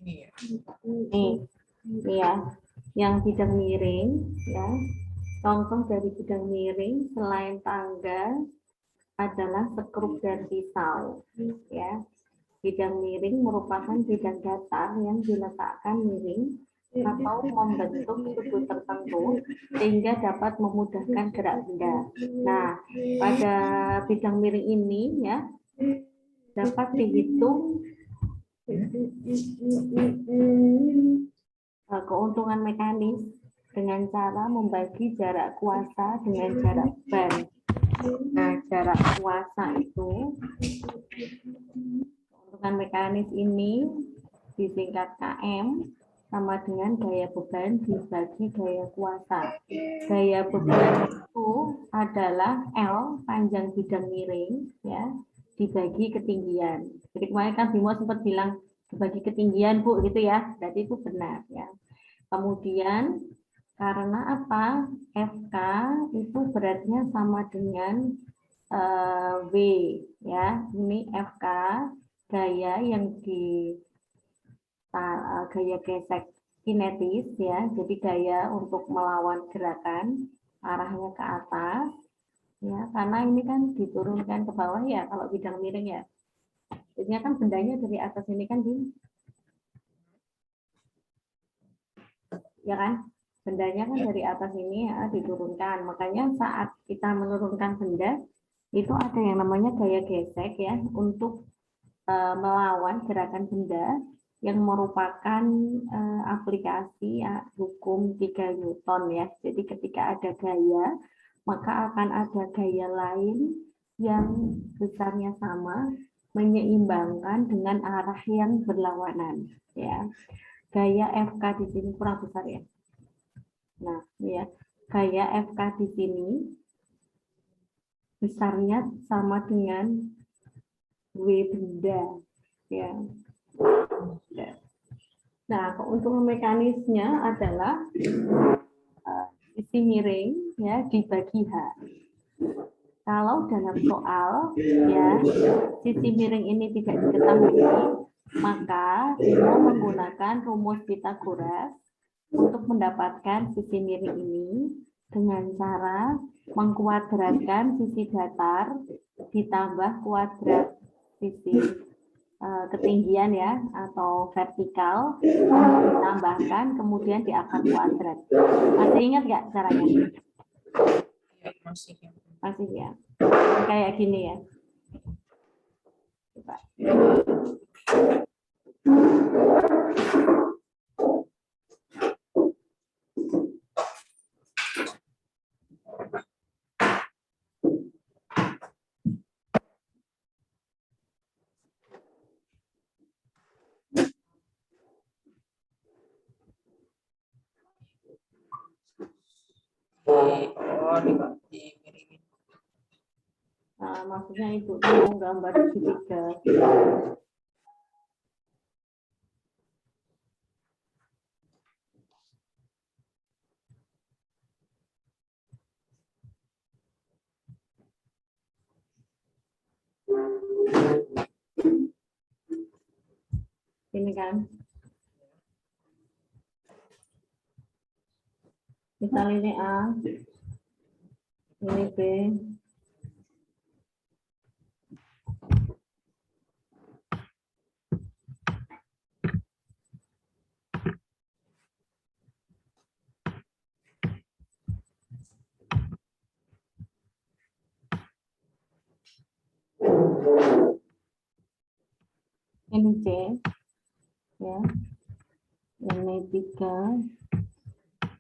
Iya. Nih ya, yang bidang miring ya. Contoh dari bidang miring selain tangga adalah sekrup dan pisau ya. Bidang miring merupakan bidang datar yang diletakkan miring atau membentuk sudut tertentu sehingga dapat memudahkan gerak benda. Nah, pada bidang miring ini ya dapat dihitung keuntungan mekanis dengan cara membagi jarak kuasa dengan jarak ban. Nah, jarak kuasa itu keuntungan mekanis ini disingkat KM sama dengan gaya beban dibagi gaya kuasa. Gaya beban itu adalah L panjang bidang miring ya dibagi ketinggian. Jadi kemarin kan Bimo sempat bilang dibagi ketinggian Bu gitu ya. Berarti itu benar ya. Kemudian karena apa? FK itu beratnya sama dengan W ya. Ini FK gaya yang di gaya gesek kinetis ya. Jadi gaya untuk melawan gerakan arahnya ke atas ya. Karena ini kan diturunkan ke bawah ya kalau bidang miring ya. Jadinya kan bendanya dari atas ini kan ya kan? Bendanya kan dari atas ini ya diturunkan. Makanya saat kita menurunkan benda itu ada yang namanya gaya gesek ya untuk melawan gerakan benda yang merupakan aplikasi ya, hukum 3 Newton ya. Jadi ketika ada gaya maka akan ada gaya lain yang besarnya sama menyeimbangkan dengan arah yang berlawanan ya. Gaya FK di sini kurang besar ya. Nah, ya, gaya FK di sini besarnya sama dengan W benda ya. Nah, keuntungan mekanisnya adalah sisi miring ya dibagi H. Kalau dalam soal ya sisi miring ini tidak diketahui, maka kita menggunakan rumus Pythagoras untuk mendapatkan sisi miring ini dengan cara mengkuadratkan sisi datar ditambah kuadrat sisi ketinggian ya atau vertikal ditambahkan kemudian diakar kuadrat. Masih ingat nggak caranya? Masih ya. Kayak gini ya. Coba. Nah, maksudnya ibu mau gambar segitiga. Ini kan. Misal ini A, ini B. Ini C, ya. Ini 3,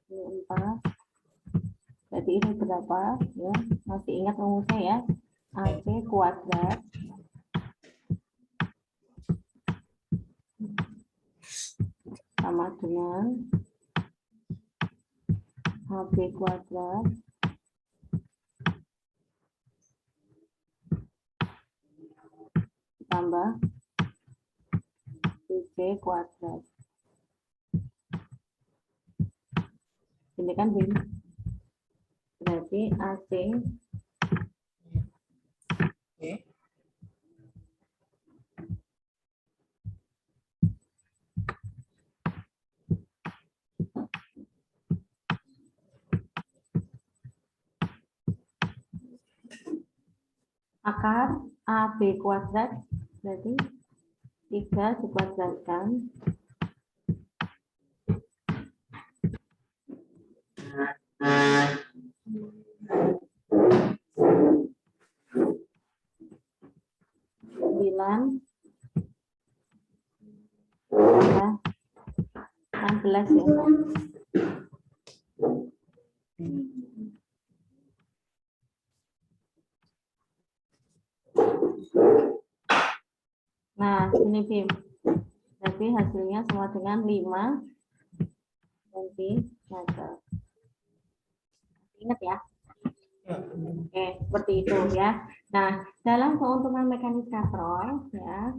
ini 4. Jadi ini berapa? Ya, masih ingat rumusnya ya? AC kuadrat sama dengan HB kuadrat tambah BC kuadrat. Ini kan berarti AC Oke. akar AB kuadrat, berarti 3 dikuadratkan tambah 16 ya. Nah, ini Bim. Jadi hasilnya sama dengan 5 cm. Ingat ya. Oke, seperti itu ya. Nah, dalam keuntungan mekanis katrol ya,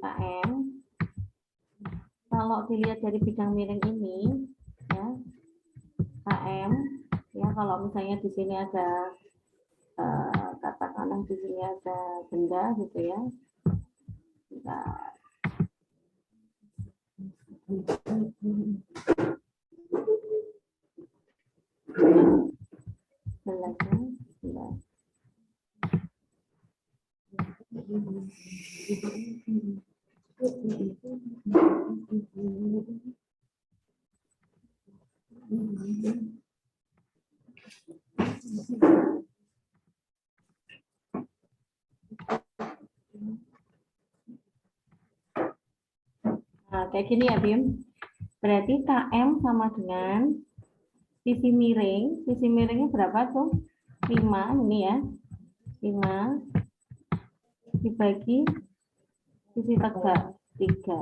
KM, kalau dilihat dari bidang miring ini ya, KM ya, kalau misalnya di sini ada katakanlah di sini ada benda gitu ya. Bentar. Nah, kayak gini ya Bim. Berarti KM sama dengan sisi miring. Sisi miringnya berapa tuh? 5 ini ya. 5 dibagi sisi tegak 3.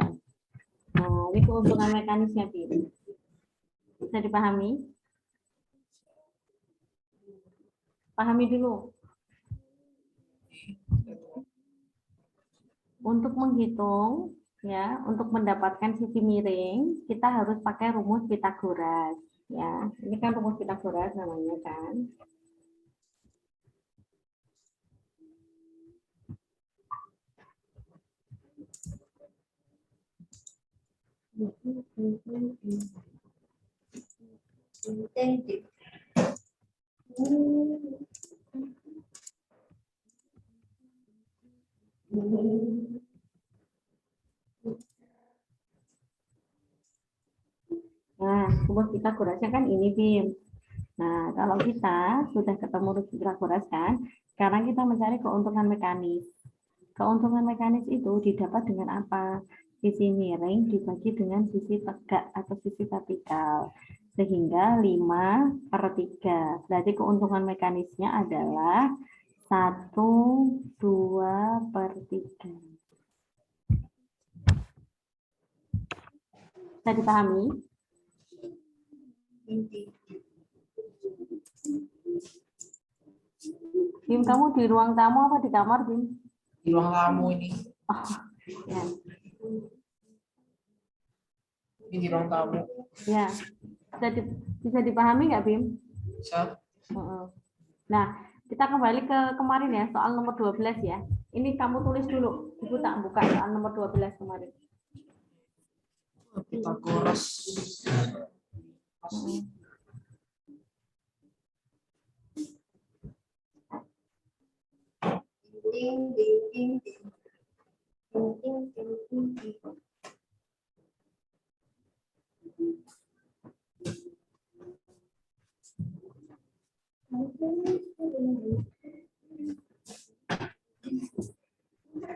Nah, ini keuntungan mekanisnya Bim. Bisa dipahami? Pahami dulu. Untuk menghitung ya, untuk mendapatkan sisi miring, kita harus pakai rumus Pitagoras ya. Ini kan rumus Pitagoras namanya kan. Nah, rumus Pitagorasnya kan ini, Bim. Nah, kalau kita sudah ketemu rumus Pitagoras kan, sekarang kita mencari keuntungan mekanis. Keuntungan mekanis itu didapat dengan apa? Sisi miring dibagi dengan sisi tegak atau sisi vertikal. Sehingga 5/3. Berarti keuntungan mekanisnya adalah 1/2/3. Bisa dipahami? Bim, kamu di ruang tamu apa di kamar, Bim? Di ruang tamu ini. Oh, ya. Ini di ruang tamu. Ya, bisa dipahami nggak, Bim? Bisa. Nah, kita kembali ke kemarin ya, soal nomor 12 ya. Ini kamu tulis dulu. Ibu tak buka soal nomor 12 kemarin. Pitagoras.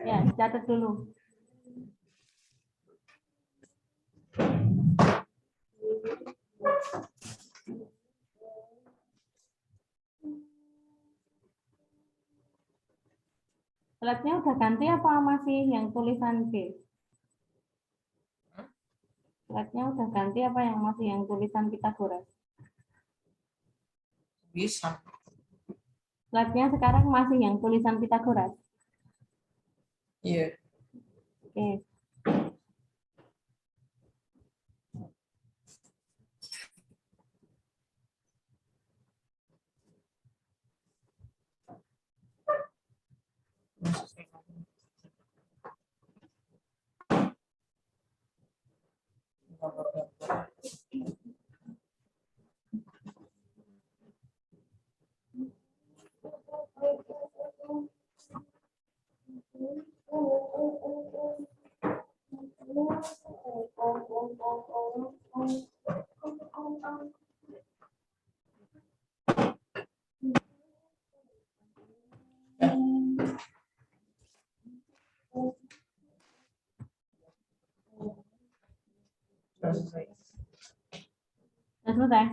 Ya, catat dulu. Slide-nya udah ganti apa masih yang tulisan B? Slide-nya udah ganti apa yang masih yang tulisan Pitagoras? Bisa. Slide-nya sekarang masih yang tulisan Pitagoras? Iya. Oke. Sudah selesai. Sudah selesai?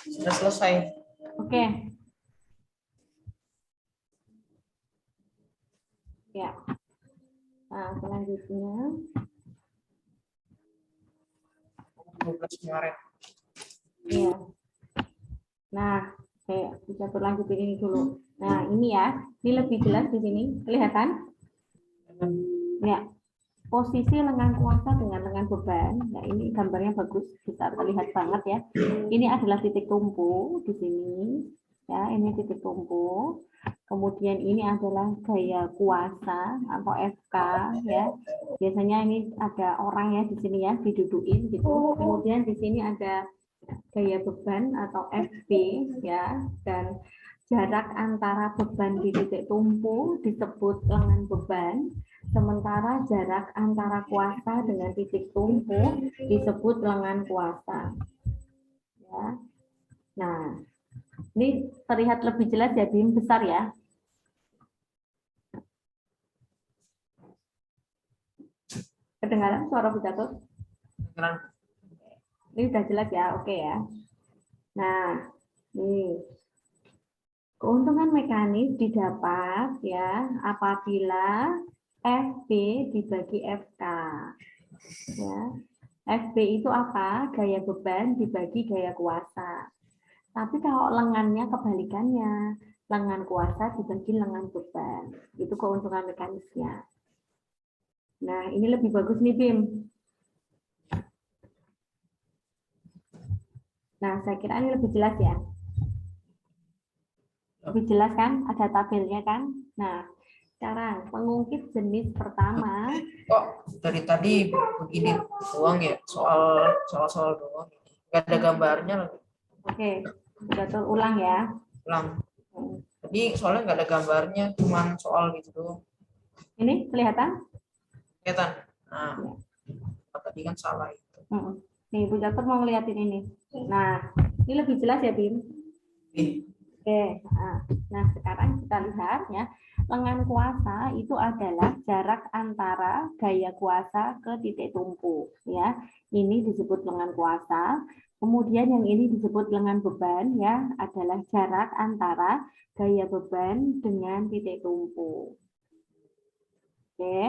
Sudah selesai. Oke. Ya. Nah, selanjutnya 12 Maret. iya. Nah, saya bisa berlanjutin ini dulu. Nah, ini ya, ini lebih jelas di sini. Kelihatan? Ya. Posisi lengan kuasa dengan lengan beban. Nah, ini gambarnya bagus, bisa terlihat banget ya. Ini adalah titik tumpu di sini. Ya, ini titik tumpu. Kemudian ini adalah gaya kuasa atau FK ya. Biasanya ini ada orang ya di sini ya, didudukin gitu. Kemudian di sini ada gaya beban atau FB ya, dan jarak antara beban di titik tumpu disebut lengan beban. Sementara jarak antara kuasa dengan titik tumpu disebut lengan kuasa. Ya. Nah, ini terlihat lebih jelas ya, Bim, besar ya. Kedengaran suara Bu Catur? Ini sudah jelas ya, oke ya. Nah, nih. Keuntungan mekanis didapat ya apabila FB dibagi FK. Ya. FB itu apa? Gaya beban dibagi gaya kuasa. Tapi kalau lengannya kebalikannya, lengan kuasa dibagi lengan beban. Itu keuntungan mekanisnya. Nah, ini lebih bagus nih, Bim. Nah, saya kira ini lebih jelas ya. Lebih jelas kan? Ada tabelnya kan? Nah, sekarang pengungkit jenis pertama. Kok dari tadi begini doang ya, soal doang. Nggak ada gambarnya lagi. Oke, betul ulang ya. Ulang. Jadi soalnya nggak ada gambarnya, cuma soal gitu doang. Ini kelihatan? Kelihatan. Nah, tadi kan salah itu. Nih, Bu Catur mau ngeliatin ini. Nah, ini lebih jelas ya, Bim? Oke, nah sekarang kita lihat ya, lengan kuasa itu adalah jarak antara gaya kuasa ke titik tumpu. Ya, ini disebut lengan kuasa. Kemudian yang ini disebut lengan beban ya, adalah jarak antara gaya beban dengan titik tumpu. Oke.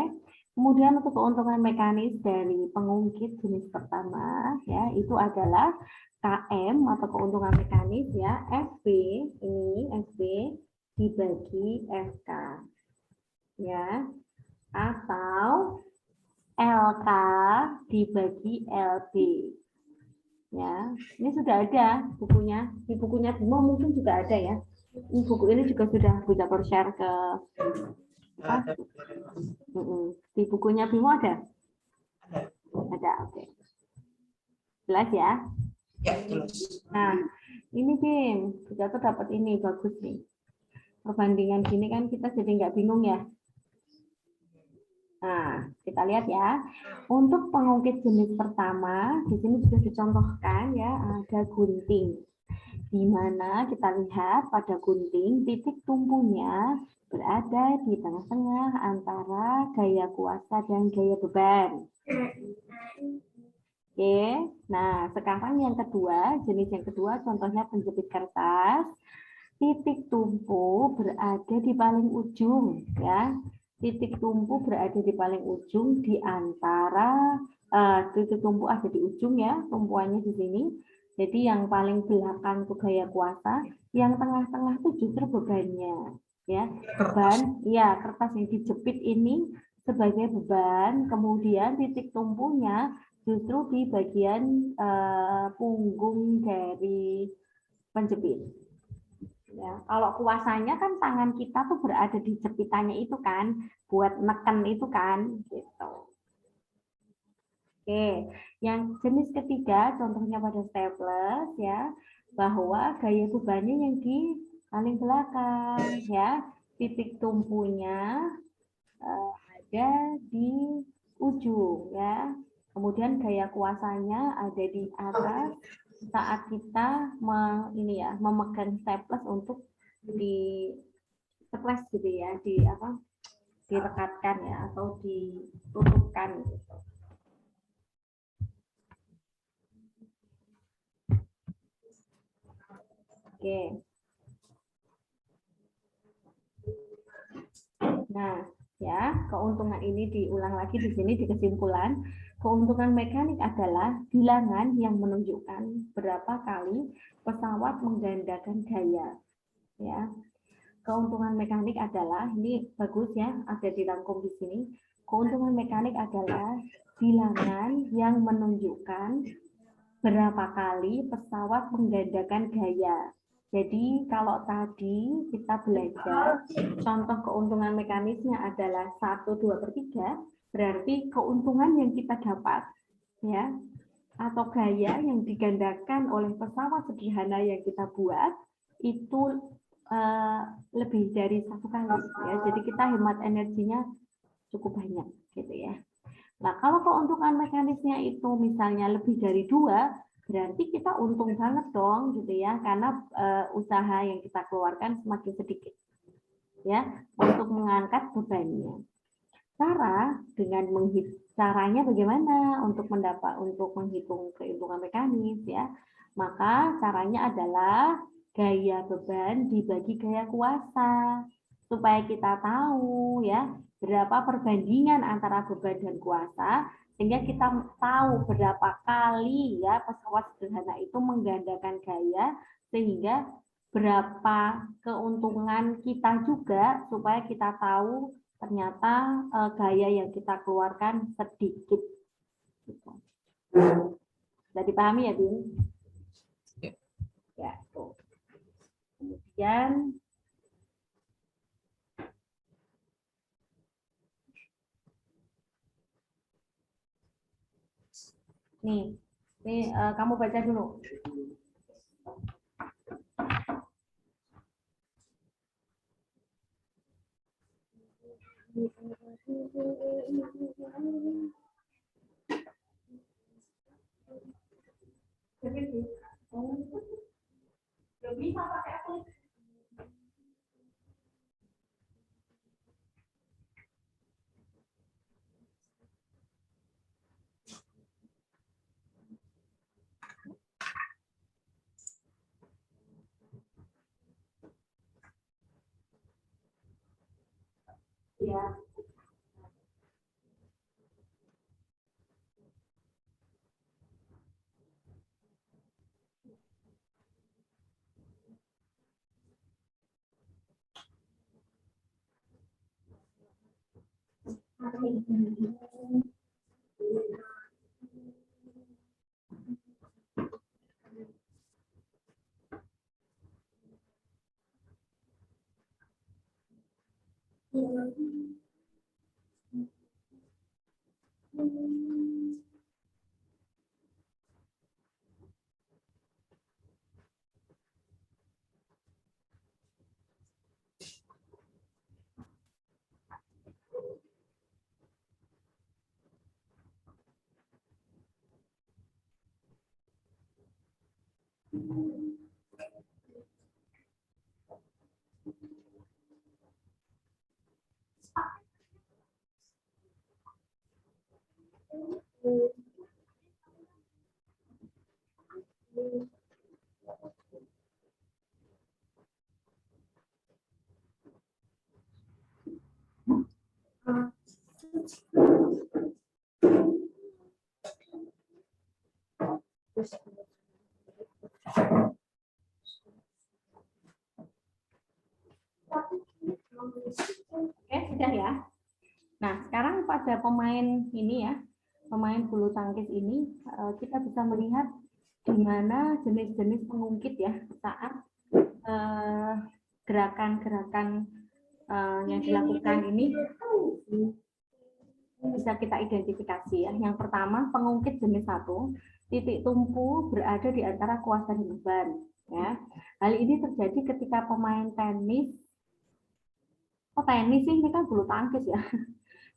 Kemudian untuk keuntungan mekanis dari pengungkit jenis pertama ya itu adalah KM atau keuntungan mekanis ya FB ini FB dibagi FK ya atau LK dibagi LB ya. Ini sudah ada bukunya, di bukunya Bimo mungkin juga ada ya. Ini buku ini juga sudah bisa share ke apa? Di bukunya Bimo ada? Ada, oke. Jelas ya? Ya, jelas. Nah, ini Bim, kita tuh dapat ini, bagus nih. Perbandingan gini kan kita jadi nggak bingung ya. Nah, kita lihat ya. Untuk pengungkit jenis pertama, di sini sudah dicontohkan ya, ada gunting. Di mana kita lihat pada gunting, titik tumpunya berada di tengah-tengah antara gaya kuasa dan gaya beban. Oke, nah sekarang yang kedua, jenis yang kedua contohnya penjepit kertas. Titik tumpu berada di paling ujung ya. Titik tumpu berada di paling ujung di antara titik tumpu ada di ujung ya, tumpuannya di sini. Jadi yang paling belakang itu gaya kuasa, yang tengah-tengah itu justru bebannya, ya. Beban, ya kertas yang dijepit ini sebagai beban, kemudian titik tumpunya justru di bagian punggung dari penjepit. Ya, kalau kuasanya kan tangan kita tuh berada di jepitannya itu kan, buat neken itu kan, gitu. Oke, yang jenis ketiga contohnya pada staples ya, bahwa gaya bebannya yang di paling belakang ya, titik tumpunya ada di ujung ya. Kemudian gaya kuasanya ada di atas saat kita memegang staples untuk di staples gitu ya, di apa? Direkatkan ya atau ditutupkan gitu. Oke. Nah, ya, keuntungan ini diulang lagi di sini di kesimpulan. Keuntungan mekanik adalah bilangan yang menunjukkan berapa kali pesawat menggandakan gaya. Ya, keuntungan mekanik adalah ini bagus ya, ada dirangkum di sini. Keuntungan mekanik adalah bilangan yang menunjukkan berapa kali pesawat menggandakan gaya. Jadi kalau tadi kita belajar contoh keuntungan mekanisnya adalah 1/2/3, berarti keuntungan yang kita dapat ya atau gaya yang digandakan oleh pesawat sederhana yang kita buat itu lebih dari 1 kali ya. Jadi kita hemat energinya cukup banyak gitu ya. Nah, kalau keuntungan mekanisnya itu misalnya lebih dari 2, berarti kita untung banget dong gitu ya, karena usaha yang kita keluarkan semakin sedikit ya untuk mengangkat bebannya. Caranya bagaimana untuk menghitung keuntungan mekanis ya? Maka caranya adalah gaya beban dibagi gaya kuasa supaya kita tahu ya berapa perbandingan antara beban dan kuasa sehingga kita tahu berapa kali ya pesawat sederhana itu menggandakan gaya sehingga berapa keuntungan kita juga supaya kita tahu ternyata gaya yang kita keluarkan sedikit. Sudah dipahami ya, Bin? Ya, tuh. Kemudian nih kamu baca dulu. Bisa pakai apa? Ya. Oke, sudah ya. Nah, sekarang pada pemain ini ya, pemain bulu tangkis ini kita bisa melihat di mana jenis-jenis pengungkit ya saat gerakan-gerakan yang dilakukan ini bisa kita identifikasi ya. Yang pertama, pengungkit jenis 1, titik tumpu berada di antara kuasa dan beban. Ya. Hal ini terjadi ketika pemain tenis, tenis sih, ini kan bulu tangkis ya.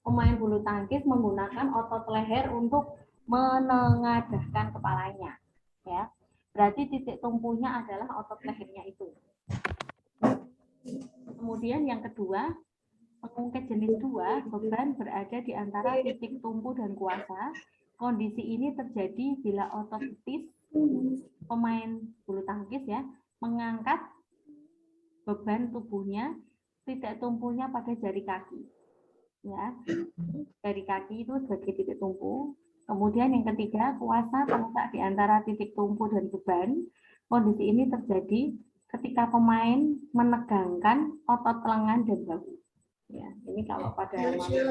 Pemain bulu tangkis menggunakan otot leher untuk menengadahkan kepalanya. Ya. Berarti titik tumpunya adalah otot lehernya itu. Kemudian yang kedua, pengungkit jenis 2, beban berada di antara titik tumpu dan kuasa. Kondisi ini terjadi bila otot betis pemain bulu tangkis ya mengangkat beban tubuhnya, titik tumpunya pada jari kaki. Ya, jari kaki itu sebagai titik tumpu. Kemudian yang ketiga, kuasa terletak di antara titik tumpu dan beban. Kondisi ini terjadi ketika pemain menegangkan otot lengan dan bahu. Ya, ini kalau pada manusia.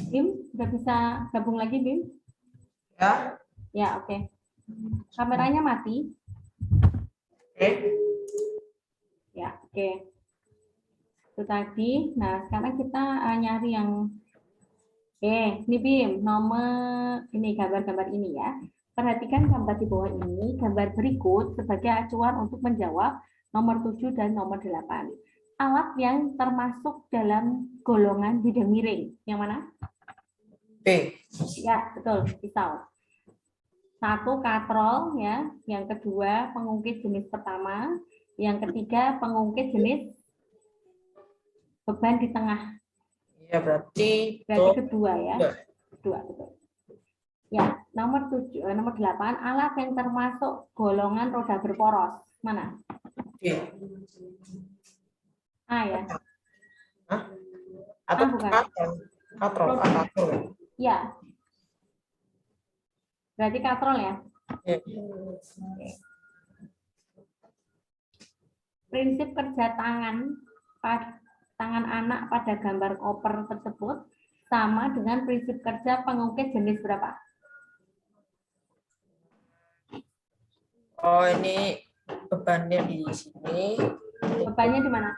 Bim, udah bisa gabung lagi, Bim? Ya. Ya, oke. Kameranya mati. Oke. Ya, oke. Itu tadi. Nah, sekarang kita nyari yang ini Bim, nomor ini gambar-gambar ini ya. Perhatikan gambar di bawah ini, gambar berikut sebagai acuan untuk menjawab nomor 7 dan nomor 8. Alat yang termasuk dalam golongan bidang miring. Yang mana? B. Ya, betul, pisau. 1, katrol ya. Yang kedua, pengungkit jenis pertama. Yang ketiga, pengungkit jenis beban di tengah. Ya, berarti kedua ya. Kedua, betul. Ya, nomor 8, alat yang termasuk golongan roda berporos. Mana? B. A ya. Hah? Atau bukan. katrol. Ya. Berarti katrol ya. Ya. Prinsip kerja tangan anak pada gambar koper tersebut sama dengan prinsip kerja pengungkit jenis berapa? Oh, ini bebannya di sini. Bebannya di mana?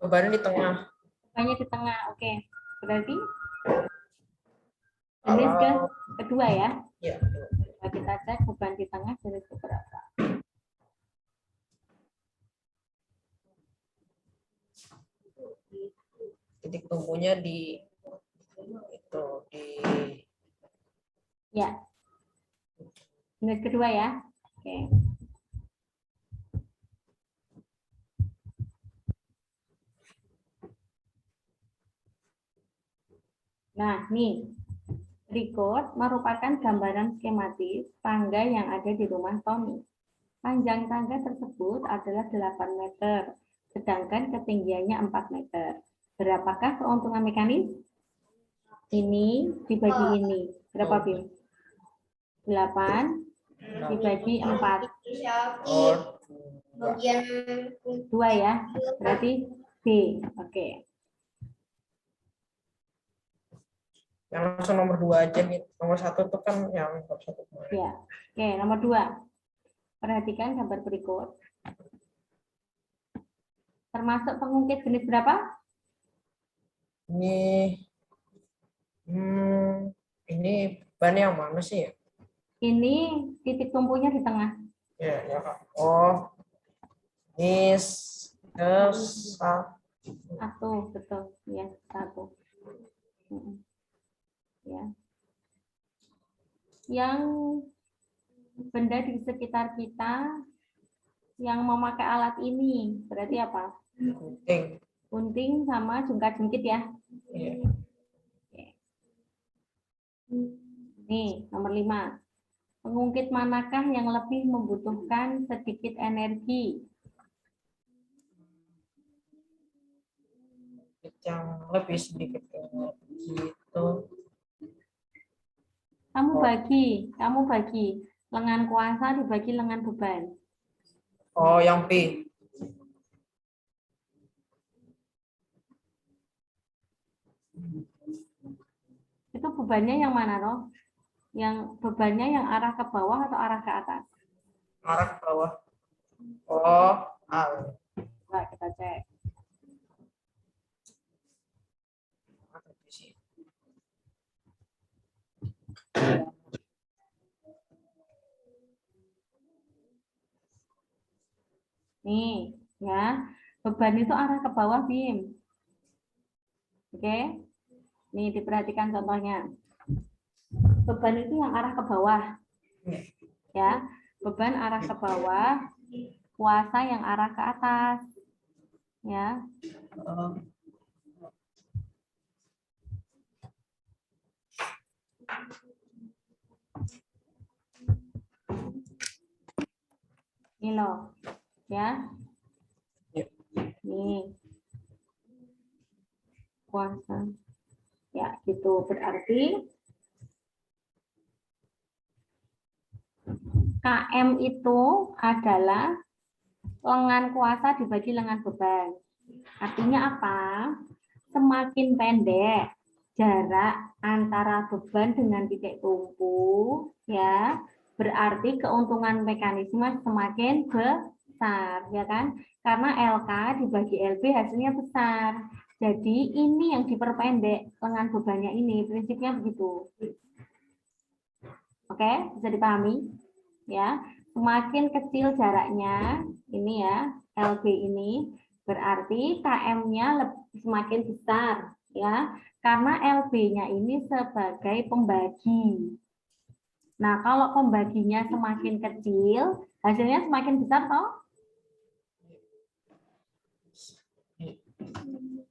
Bebannya di tengah. Bebannya di tengah. Oke. Berarti jenis kedua ya. Ya. Coba kita cek beban di tengah jenis berapa. Titik tumpunya di ya. Jenis kedua ya. Oke. Nah, nih. Berikut merupakan gambaran skematis tangga yang ada di rumah Tommy. Panjang tangga tersebut adalah 8 meter, sedangkan ketinggiannya 4 meter. Berapakah keuntungan mekanis? Ini dibagi ini. Berapa, Bim? 8 dibagi 4. 2 ya. Berarti B. Oke. Yang langsung nomor 2 aja nih. Nomor 1 itu kan yang nomor 1. Ya. Oke, nomor 2. Perhatikan gambar berikut. Termasuk pengungkit jenis berapa? Ini ban yang mana sih ya? Ini titik tumpunya di tengah. Ya Kak. Oh. Ini satu, betul. Ya, 1. Ya. Yang benda di sekitar kita yang memakai alat ini berarti apa? Gunting. Gunting sama jungkat-jungkit ya. Iya. Nih, nomor 5. Pengungkit manakah yang lebih membutuhkan sedikit energi? Yang lebih sedikit gitu. Kamu bagi lengan kuasa dibagi lengan beban. Oh, yang B. Itu bebannya yang mana, Roh? Yang bebannya yang arah ke bawah atau arah ke atas? Arah ke bawah. Oh, Coba kita cek. ada di sini. Nih, ya. Beban itu arah ke bawah, Bim. Oke. Nih, diperhatikan contohnya. Beban itu yang arah ke bawah. Ya. Beban arah ke bawah, kuasa yang arah ke atas. Ya. Ini loh. Ya. Nih. Kuasa. Ya, gitu. Berarti KM itu adalah lengan kuasa dibagi lengan beban. Artinya apa? Semakin pendek jarak antara beban dengan titik tumpu, ya, berarti keuntungan mekanisme semakin besar, ya kan? Karena LK dibagi LB hasilnya besar. Jadi ini yang diperpendek lengan bebannya ini, prinsipnya begitu. Oke, bisa dipahami? Ya, semakin kecil jaraknya, ini ya, LB ini, berarti KM-nya semakin besar, ya, karena LB-nya ini sebagai pembagi. Nah, kalau pembaginya semakin kecil, hasilnya semakin besar, toh?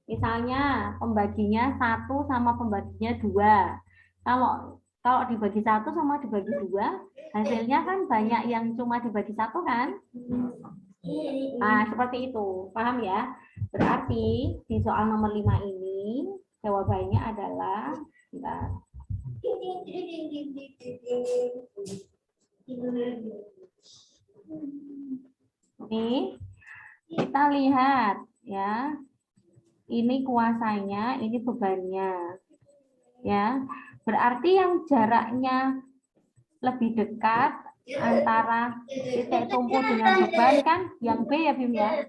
Misalnya pembaginya 1 sama pembaginya 2. Kalau dibagi 1 sama dibagi 2, hasilnya kan banyak yang cuma dibagi 1 kan? Nah, seperti itu. Paham ya? Berarti di soal nomor 5 ini jawabannya adalah bentar. Nih, kita lihat ya. Ini kuasanya, ini bebannya. Ya. Berarti yang jaraknya lebih dekat antara titik tumpu dengan beban kan yang B ya, Bim ya?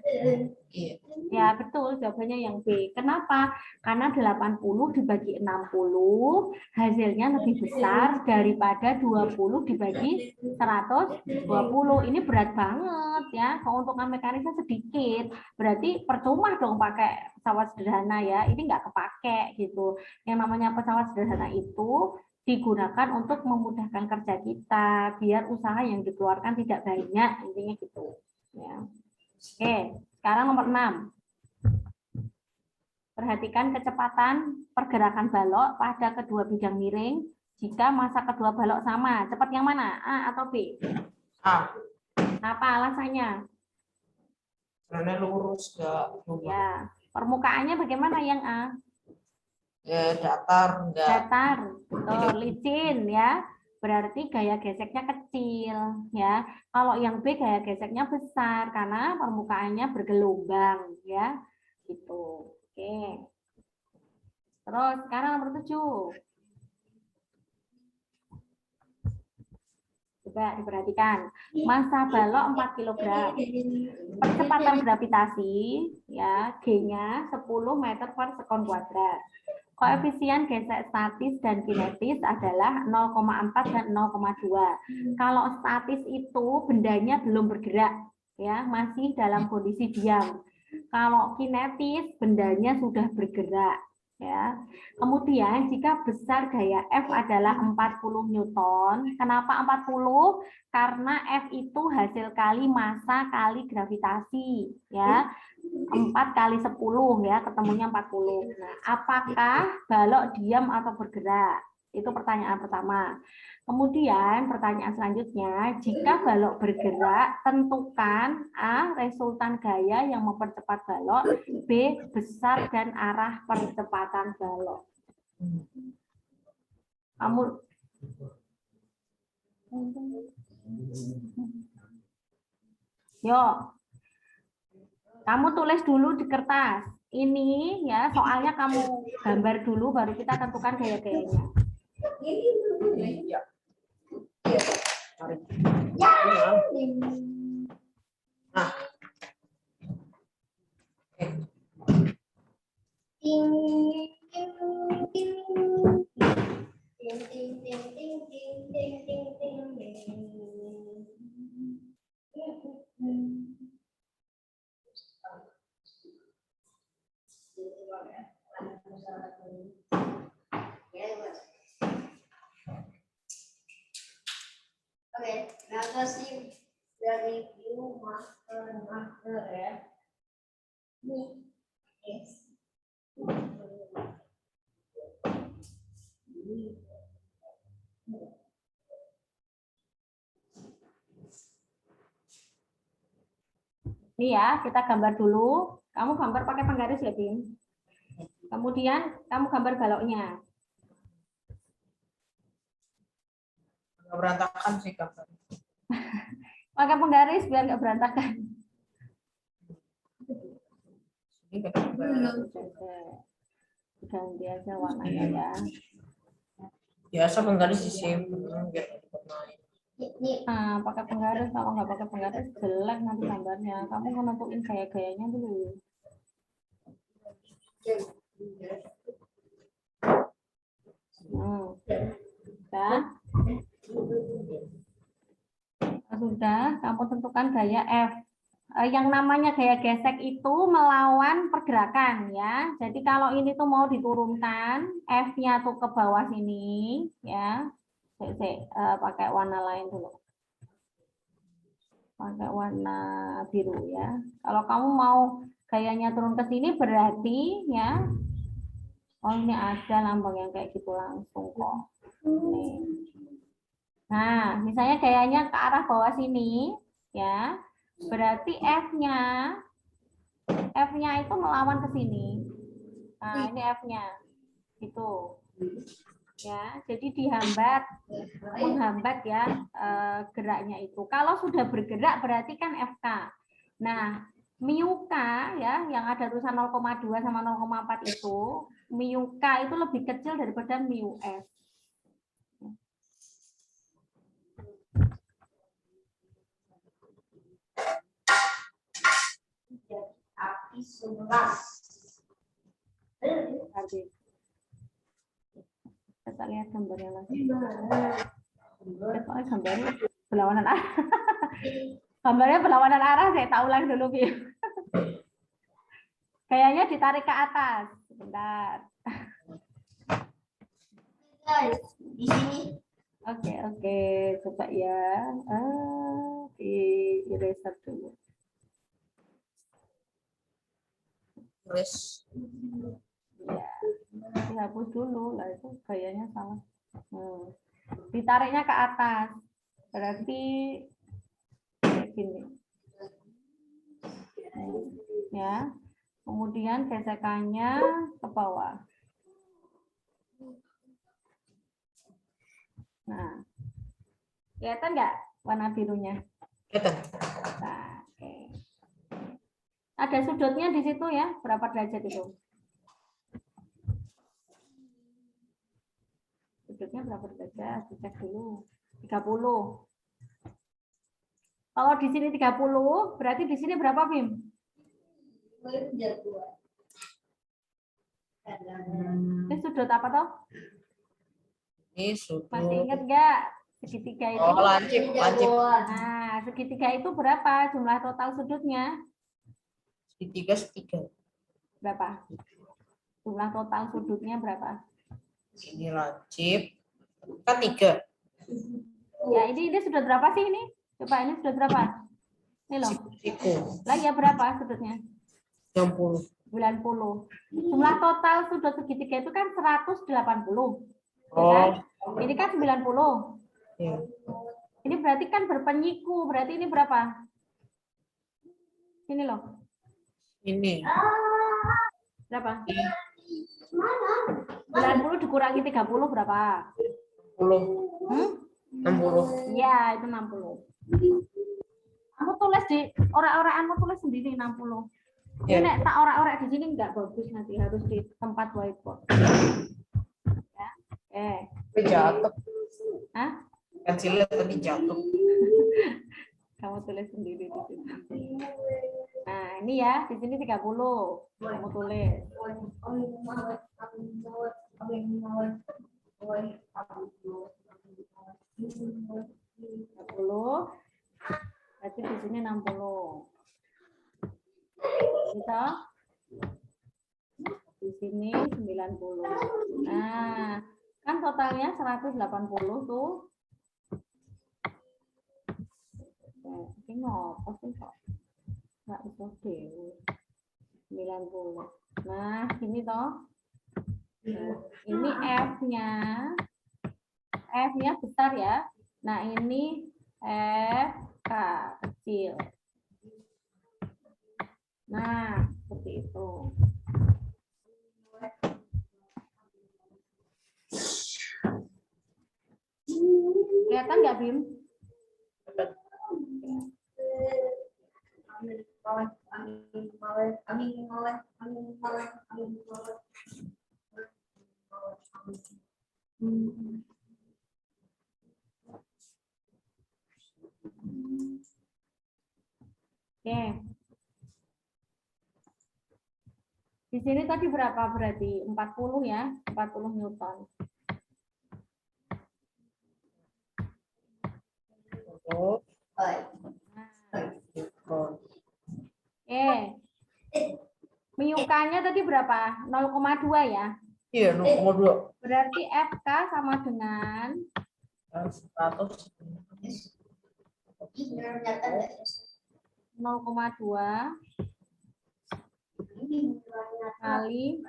Ya, betul, jawabannya yang B. Kenapa? Karena 80 dibagi 60 hasilnya lebih besar daripada 20 dibagi 120. Ini berat banget ya, keuntungan mekanisnya sedikit. Berarti percuma dong pakai pesawat sederhana ya, ini nggak kepake gitu. Yang namanya pesawat sederhana itu digunakan untuk memudahkan kerja kita, biar usaha yang dikeluarkan tidak banyak, intinya gitu. Ya. Oke, sekarang nomor 6. Perhatikan kecepatan pergerakan balok pada kedua bidang miring jika massa kedua balok sama. Cepat yang mana? A atau B? A. Apa alasannya? Karena lurus nggak Ya, permukaannya bagaimana yang A? ya, datar enggak. Datar, betul, licin ya. Berarti gaya geseknya kecil ya. Kalau yang B gaya geseknya besar karena permukaannya bergelombang ya. Gitu. Oke. Terus sekarang nomor 7. Coba diperhatikan. Massa balok 4 kg. Percepatan gravitasi ya, G-nya 10 meter per sekon kuadrat. Koefisien gesek statis dan kinetis adalah 0,4 dan 0,2. Kalau statis itu bendanya belum bergerak ya, masih dalam kondisi diam. Kalau kinetis bendanya sudah bergerak ya. Kemudian jika besar gaya F adalah 40 Newton. Kenapa 40? Karena F itu hasil kali massa kali gravitasi ya. 4 kali 10 ya, ketemunya 40. Nah, apakah balok diam atau bergerak? Itu pertanyaan pertama. Kemudian pertanyaan selanjutnya, jika balok bergerak, tentukan A. Resultan gaya yang mempercepat balok, B. Besar dan arah percepatan balok. Kamu kamu tulis dulu di kertas. Ini ya soalnya kamu gambar dulu baru kita tentukan gaya-gayanya. Iya. Tarik. Nah. Oke, nah kasih dari review masker ya. Ini, yes. Ini ya, kita gambar dulu. Kamu gambar pakai penggaris ya, Bim? Kemudian kamu gambar baloknya. Nggak berantakan sih gambar. Pakai penggaris biar nggak berantakan. Ini gambar. Ganti aja warnanya ya. Biasa penggaris disimpan biar cepat main. Nah, pakai penggaris. Kalau nggak pakai penggaris jelek nanti gambarnya. Kamu menentuin gaya-gayanya dulu. Sudah. Sudah, kamu tentukan gaya F. Yang namanya gaya gesek itu melawan pergerakan ya. Jadi kalau ini tuh mau diturunkan, F-nya tuh ke bawah sini ya. Pakai warna lain dulu. Pakai warna biru ya. Kalau kamu mau gayanya turun ke sini berarti ya. Oh, ini ada lambang yang kayak gitu langsung kok. Nih. Nah, misalnya gayanya ke arah bawah sini ya. Berarti F-nya itu melawan ke sini. Nah, ini F-nya. Itu. Ya, jadi menghambat ya geraknya itu. Kalau sudah bergerak berarti kan FK. Nah, mu K ya yang ada tulisan 0,2 sama 0,4 itu, mu K itu lebih kecil daripada mu S. Api 11. Kita lihat gambarnya lagi. Soalnya gambarnya berlawanan arah. Gambarnya berlawanan arah, saya tak ulang dulu, Bi. Kayaknya ditarik ke atas. Sebentar. Guys, di sini. Oke, coba ya. Di eraser dulu. Terus Ya, dihapus dulu lah, itu gayanya salah. Ditariknya ke atas, berarti kayak gini. Ya, kemudian gesekannya ke bawah. Nah, kelihatan nggak warna birunya? kelihatan. Nah, oke. Ada sudutnya di situ ya, berapa derajat itu? Sudutnya berapa derajat? Dicek dulu. 30. Kalau di sini 30, berarti di sini berapa, Bim? Ini sudut apa toh? Ini sudut. Masih ingat nggak? Segitiga itu. Oh, lancip. Nah, segitiga itu berapa jumlah total sudutnya? Segitiga. Berapa? Jumlah total sudutnya berapa? Ini lancip. Kan 3. Ya, ini sudah berapa sih ini? Coba ini sudah berapa? Ini loh. Lah ya berapa sudutnya? 60. 90. Jumlah total sudut segitiga itu kan 180. Ya kan? Ini kan 90. Ya. Ini berarti kan berpenyiku. Berarti ini berapa? Ini loh. Ini. Ini. Berapa? 90 dikurangi 30 berapa? 60. 60. Ya, itu 60. Kamu tulis di orak-orakanmu, tulis sendiri 60. Ini nek tak orak-orak di sini enggak bagus, nanti harus di tempat whiteboard. Ya. Oke. Jatuh. Hah? Pensilnya tadi jatuh. Kamu tulis sendiri di sini. Nah, ini ya, di sini 30. Kamu tulis. 30. Berarti di sini 60. Gitu. Di sini 90. Nah, kan totalnya 180 tuh. Ini ngopo sih kok? Nggak bisa dewe. 90. Nah, sini toh. Nah, ini F-nya. F-nya besar ya. Nah, ini F, K kecil. Nah, seperti itu. Kelihatan nggak, Bim? Oke. Di sini tadi berapa berarti? 40 ya, 40 Newton. Oh, Oke. Miyukanya tadi berapa? 0,2 ya. iya 0,2. Berarti FK sama dengan 100. 0,2 kali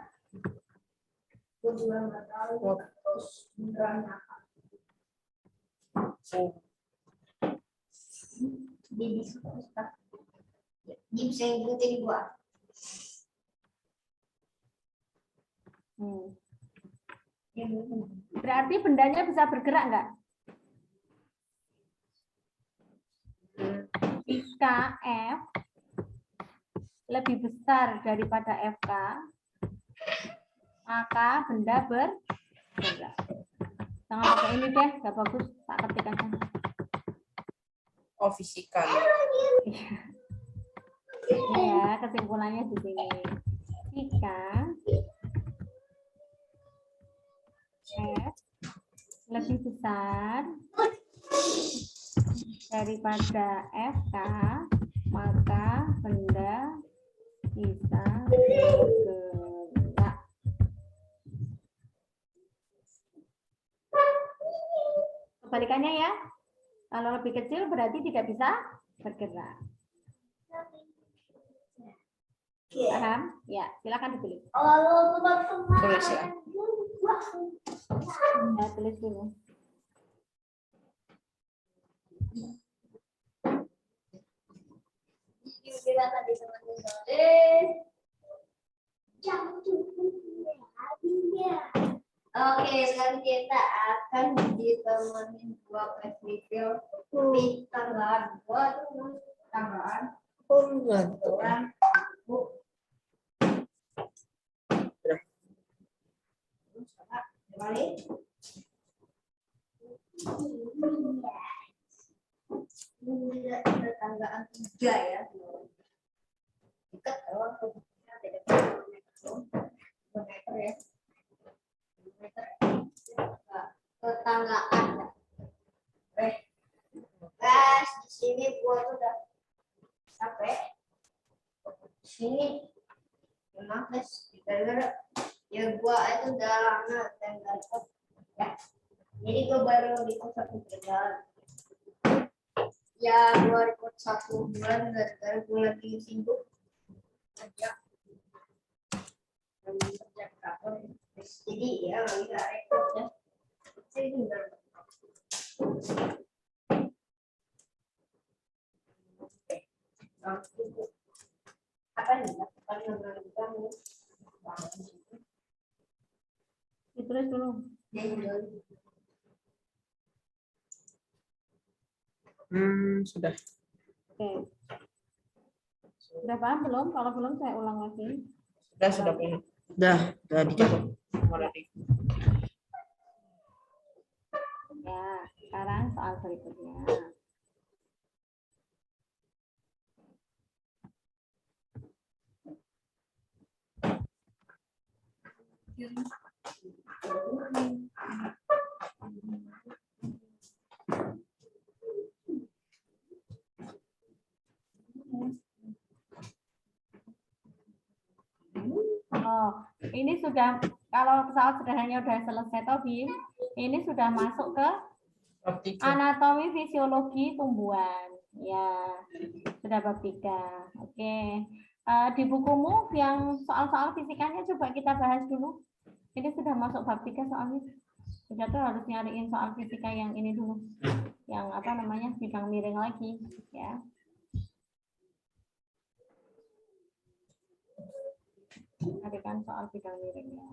berarti bendanya bisa bergerak nggak? Jika F lebih besar daripada FK, maka benda bergerak. Jangan pakai ini deh, nggak bagus. Tak ketik aja. Oh, fisika. Ini ya kesimpulannya di sini. Jika F lebih besar daripada FK, maka benda bisa bergerak. Kebalikannya ya, kalau lebih kecil berarti tidak bisa bergerak. Paham? Ya, silakan ditulis. Tulis ya. Ya, tulis dulu. Oke, sekarang kita akan ditemani dua festival di tanggal 2 tanggalan orang Bu. Balik. Ini tetanggaan 3 ya. Dekat doang tuh. Meter ya. Tetanggaan. Guys, di sini gua tuh udah sampai sini. Memang guys, gara-gara ya gua itu udah lama tinggal kos ya. Jadi gua baru di kos 1 bulan. Ya, gua record 1 bulan gara-gara gua lagi sibuk kerja. Kerja kantor. Jadi ya lagi nggak record ya. Saya tinggal. Apa nih? Kamu Ditulis dulu. Sudah. Oke. Sudah paham belum? Kalau belum saya ulang lagi. Sudah dicatat. Kemarin. Ya, sekarang soal berikutnya. Oh, ini sudah, kalau pesawat sederhananya sudah selesai toh, Bim, ini sudah masuk ke Bab 3. anatomi fisiologi tumbuhan. Ya, sudah bab 3. Oke. Di bukumu yang soal-soal fisikanya coba kita bahas dulu. Ini sudah masuk bab 3 soalnya. Kita tuh harus nyariin soal fisika yang ini dulu. Yang apa namanya? Bidang miring lagi, ya. Carikan soal bidang miring ya.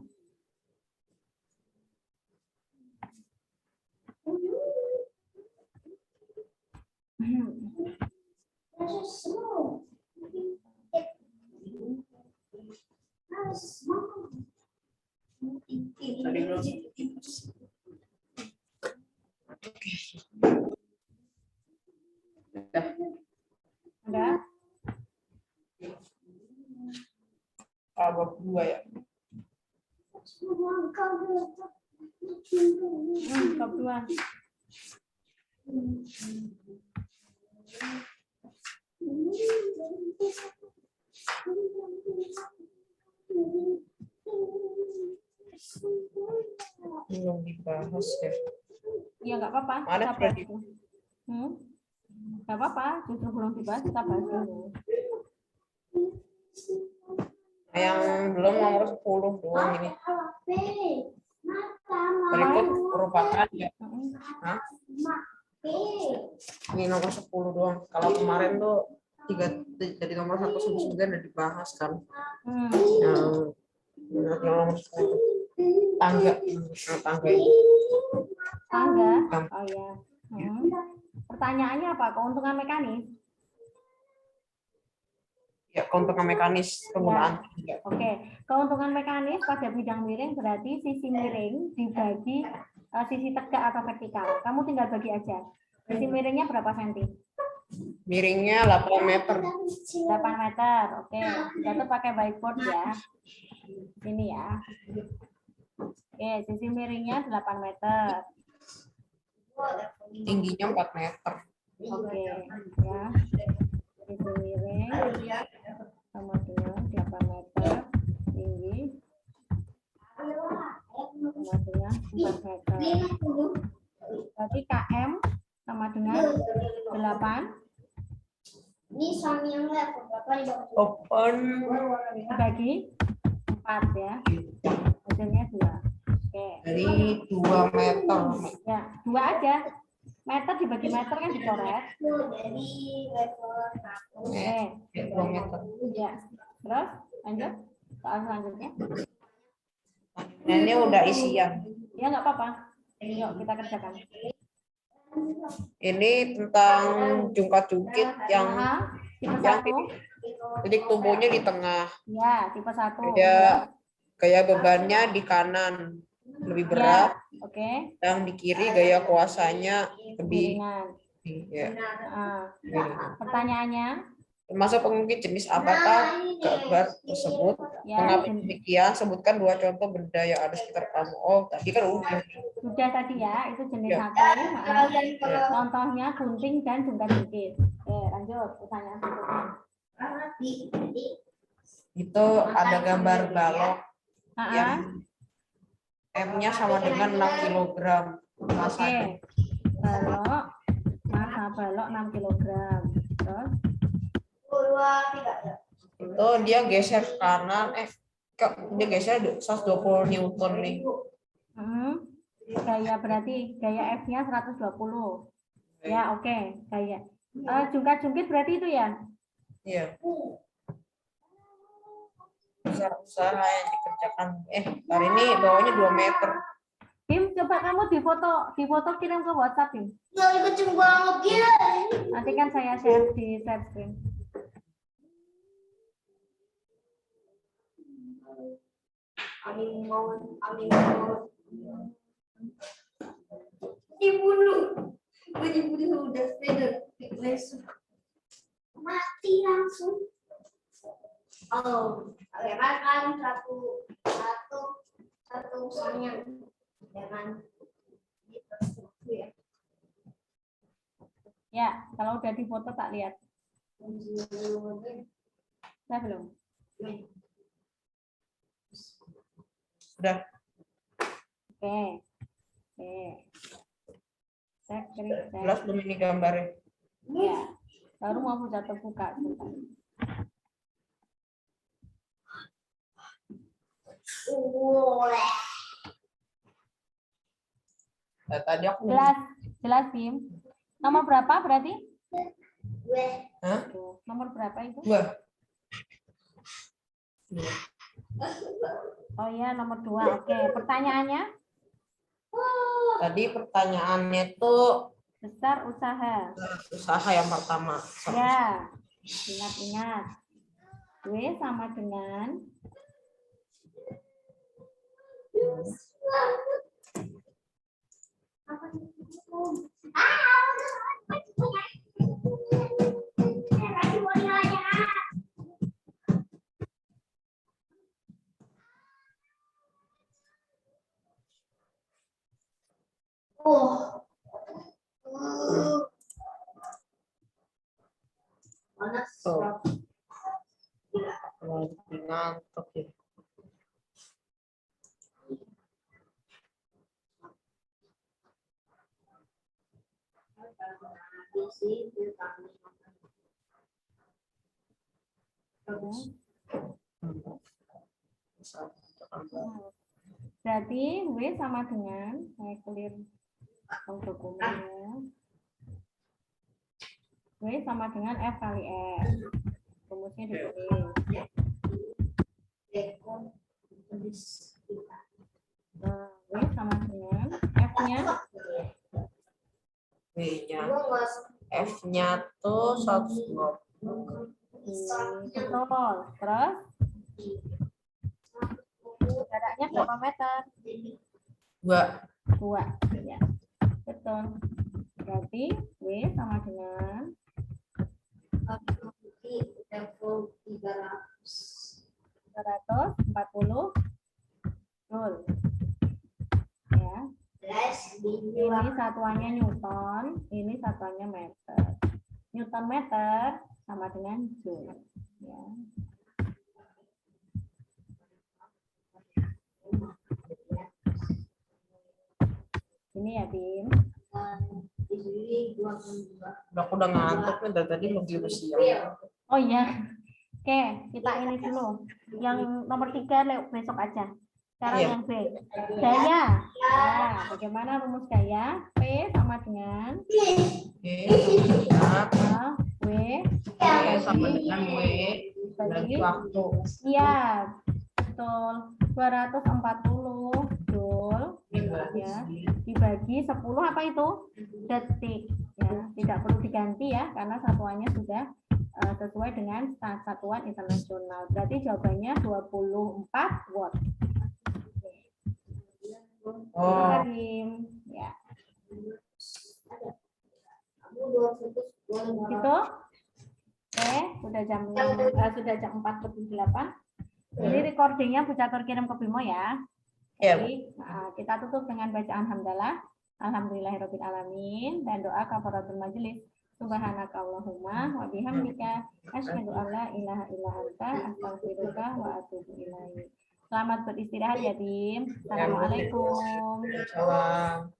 Tadi belum. Udah. Udah? Bab 2 ya. Bab 2. Belum dibahas ya. Ya nggak apa-apa. Mana Kita sudah bahas dulu. Nggak apa-apa. Justru belum dibahas, kita bahas dulu. Yang belum nomor 10 doang ini. Berikut merupakan ya. Hah? Ini nomor 10 doang. Kalau kemarin tuh 3 dari nomor 1 sampai 9 udah dibahas kan. Yang nomor 10 tangga ini. Tangga? Oh ya. Pertanyaannya apa? Keuntungan mekanis? Ya, keuntungan mekanis penggunaan. Ya. Oke. Keuntungan mekanis pada bidang miring berarti sisi miring dibagi sisi tegak atau vertikal. Kamu tinggal bagi aja. Sisi miringnya berapa senti? Miringnya 8 meter. 8 meter. Oke. Kita tuh pakai whiteboard ya. Ini ya. Oke, sisi miringnya 8 meter. Tingginya 4 meter. Oke, ya. Sisi miring sama dengan 8 meter tinggi sama dengan 4 meter. Berarti KM sama dengan 8 Ini yang Open dibagi 4 ya. Hasilnya 2. Oke. dari 2 meter. Ya, 2 aja. Meter dibagi meter kan dicoret. Jadi level 1. Oke. 2 meter. Ya. Terus lanjut soal selanjutnya. Nah, ini udah isian. Ya nggak apa-apa. Yuk kita kerjakan. Ini tentang jungkat-jungkit yang Tipe 1. titik tumbuhnya di tengah. Ya, tipe 1. Gaya bebannya di kanan lebih berat. Ya, oke. Yang di kiri gaya kuasanya lebih ringan. Ya. Pertanyaannya? Termasuk pengungkit jenis apakah gambar tersebut? Ya, mengapa demikian? Sebutkan 2 contoh benda yang ada sekitar kamu. Oh, tadi kan udah. Sudah tadi ya, itu jenis Ya. 1. Contohnya gunting dan jungkat-jungkit. Oke, lanjut pertanyaan berikutnya. Itu ada gambar balok yang M-nya sama dengan 6 kg. Oke. Balok, massa balok 6 kg. Terus? Itu dia geser ke kanan, dia geser 120 Newton nih. Gaya berarti gaya F-nya 120. Ya, oke. Gaya. Jungkat-jungkit berarti itu ya? Iya. Usaha yang dikerjakan. Hari ini bawahnya 2 meter. Bim, coba kamu difoto kirim ke WhatsApp, Bim. Nanti kan saya share di share screen. dibunuh. Gue dibunuh udah langsung mati langsung. Oh, lewat kan satu soalnya jangan gitu ya. Ya, kalau udah difoto tak lihat. Saya belum. Udah. Oke. Cek, cek. Jelas belum ini gambarnya? Ya, baru mau buka. Nah, tadi aku Jelas, Bim. Nomor berapa berarti? Hah? Nomor berapa itu? 2. Oh iya, nomor 2. Oke, pertanyaannya? Tadi pertanyaannya tuh Besar usaha. usaha yang pertama. Ya, ingat-ingat. W sama dengan Tuh. Lagi ngantuk ya. berarti W sama dengan saya clear dokumennya. W sama dengan F kali F. Rumusnya ditulis. Nah, W sama dengan F-nya W-nya. F-nya tuh 120. betul. Terus jaraknya berapa meter? 2. Ya, betul. Berarti W sama dengan 340 Joule. Ya. Ini satuannya Newton, ini satuannya meter. Newton meter sama dengan Joule. Ya. Ini ya, Tim. Aku udah ngantuk nih dari tadi mau tidur siang. Oh iya. Oke, kita ini dulu. Yang nomor 3 besok aja. Sekarang yang B. Gaya. Nah, bagaimana rumus gaya? P sama dengan W sama dengan W bagi waktu. Iya, betul. 240 Joule ya, dibagi 10 apa itu? Detik. Ya, tidak perlu diganti ya karena satuannya sudah sesuai dengan satuan internasional. Berarti jawabannya 24 watt. Oh. Ya. Gitu. Oke, sudah jam 4:48. Ini recordingnya Bu Catur kirim ke Bimo ya. Jadi kita tutup dengan bacaan hamdalah. Alhamdulillahirabbil alamin dan doa kafaratul majelis. Subhanakallahumma wa bihamdika asyhadu an la ilaha illa anta astaghfiruka wa atubu ilaik. Selamat beristirahat ya, Tim. Assalamualaikum. Salam.